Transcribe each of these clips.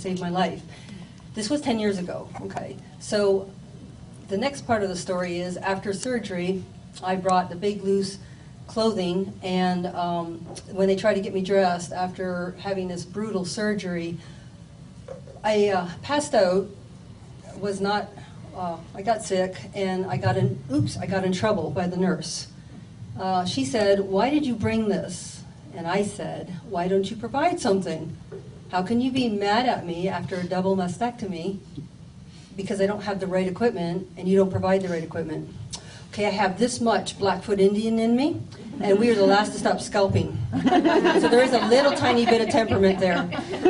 saved my life. This was 10 years ago, okay? So the next part of the story is, after surgery, I brought the big loose clothing, and when they tried to get me dressed after having this brutal surgery, I passed out, was not, I got sick, and I got in trouble by the nurse. She said, "Why did you bring this?" And I said, "Why don't you provide something? How can you be mad at me after a double mastectomy because I don't have the right equipment and you don't provide the right equipment?" Okay, I have this much Blackfoot Indian in me, and we were the last to stop scalping. So there is a little tiny bit of temperament there.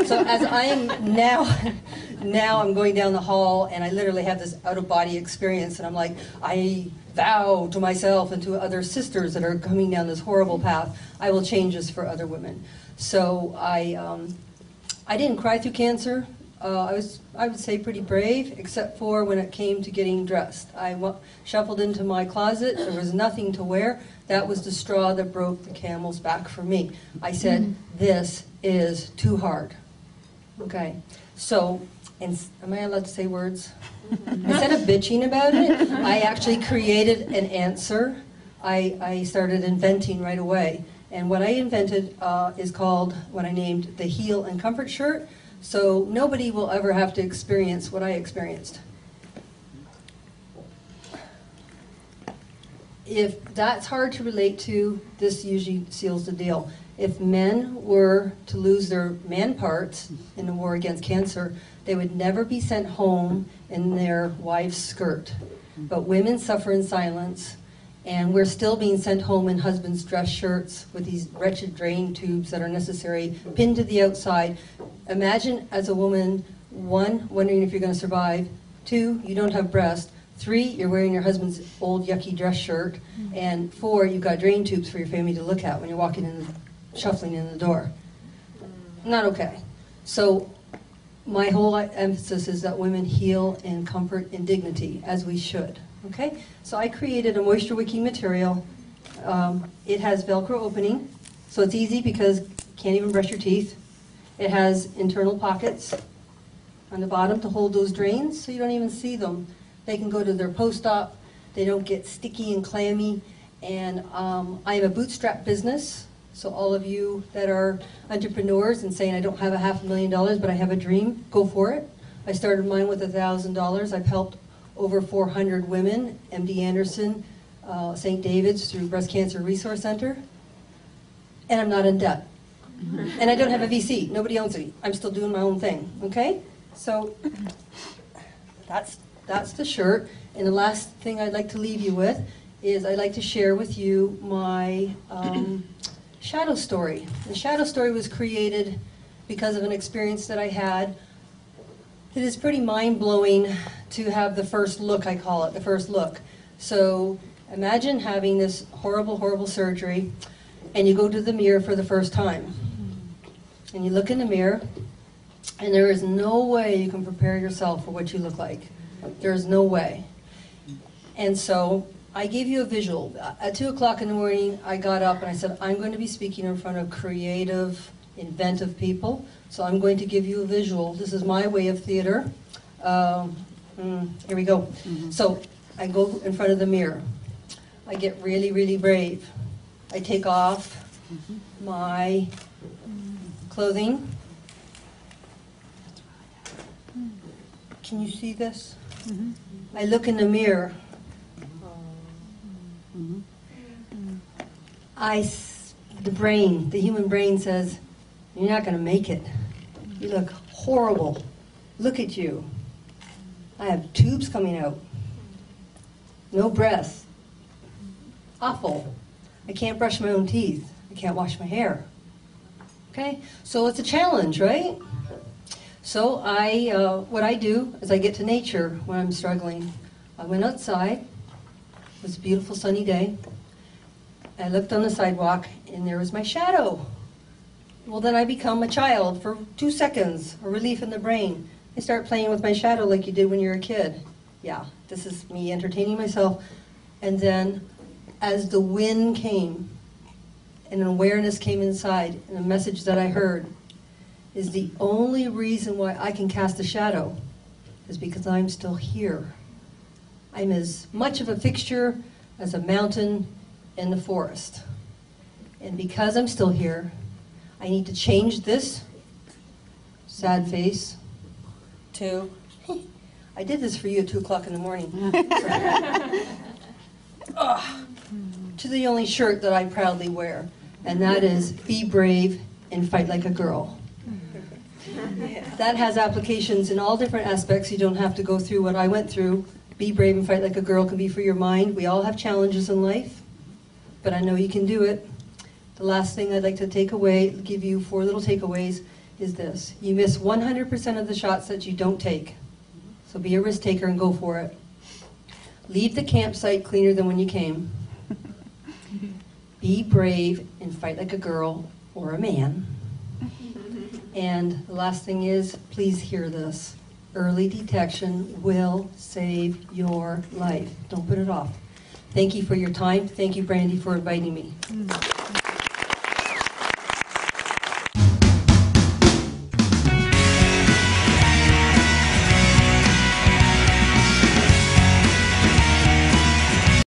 So as I am now I'm going down the hall, and I literally have this out-of-body experience, and I'm like, I vow to myself and to other sisters that are coming down this horrible path, I will change this for other women. So I didn't cry through cancer. I would say, pretty brave, except for when it came to getting dressed. I shuffled into my closet. There was nothing to wear. That was the straw that broke the camel's back for me. I said, this is too hard. Okay, so, and am I allowed to say words? Instead of bitching about it, I actually created an answer. I started inventing right away. And what I invented is called, what I named, the Heal and Comfort shirt. So nobody will ever have to experience what I experienced. If that's hard to relate to, this usually seals the deal. If men were to lose their man parts in the war against cancer, they would never be sent home in their wife's skirt. But women suffer in silence, and we're still being sent home in husbands' dress shirts with these wretched drain tubes that are necessary, pinned to the outside. Imagine, as a woman, 1, wondering if you're going to survive, 2, you don't have breast, 3, you're wearing your husband's old yucky dress shirt, and 4, you've got drain tubes for your family to look at when you're walking in, shuffling in the door. Not okay. So my whole emphasis is that women heal in comfort and dignity, as we should. Okay? So I created a moisture wicking material. It has Velcro opening, so it's easy because you can't even brush your teeth. It has internal pockets on the bottom to hold those drains, so you don't even see them. They can go to their post-op. They don't get sticky and clammy. And I am a bootstrap business, so all of you that are entrepreneurs and saying, I don't have $500,000, but I have a dream, go for it. I started mine with $1,000. I've helped over 400 women, MD Anderson, St. David's through Breast Cancer Resource Center, and I'm not in debt. And I don't have a VC. Nobody owns me. I'm still doing my own thing, okay? So that's the shirt. And the last thing I'd like to leave you with is I'd like to share with you my shadow story. The shadow story was created because of an experience that I had. It is pretty mind-blowing to have the first look, I call it, the first look. So imagine having this horrible, horrible surgery, and you go to the mirror for the first time. And you look in the mirror, and there is no way you can prepare yourself for what you look like. There is no way. And so I gave you a visual. At 2 o'clock in the morning, I got up and I said, I'm going to be speaking in front of creative, inventive people. So I'm going to give you a visual. This is my way of theater. Here we go. So I go in front of the mirror. I get really, really brave. I take off my clothing. Can you see this? I look in the mirror. The human brain says, you're not going to make it. You look horrible. Look at you. I have tubes coming out. No breath. Awful. I can't brush my own teeth. I can't wash my hair. Okay? So it's a challenge, right? So what I do is I get to nature when I'm struggling. I went outside. It was a beautiful sunny day. I looked on the sidewalk, and there was my shadow. Well, then I become a child for 2 seconds, a relief in the brain. I start playing with my shadow like you did when you were a kid. Yeah, this is me entertaining myself. And then, as the wind came, and an awareness came inside, and a message that I heard, is the only reason why I can cast a shadow is because I'm still here. I'm as much of a fixture as a mountain in the forest. And because I'm still here, I need to change this sad face to, I did this for you at 2 o'clock in the morning. To the only shirt that I proudly wear, and that is be brave and fight like a girl. That has applications in all different aspects. You don't have to go through what I went through. Be brave and fight like a girl can be for your mind. We all have challenges in life, but I know you can do it. The last thing I'd like to give you 4 little takeaways, is this. You miss 100% of the shots that you don't take. So be a risk taker and go for it. Leave the campsite cleaner than when you came. Be brave and fight like a girl or a man. And the last thing is, please hear this. Early detection will save your life. Don't put it off. Thank you for your time. Thank you, Brandy, for inviting me.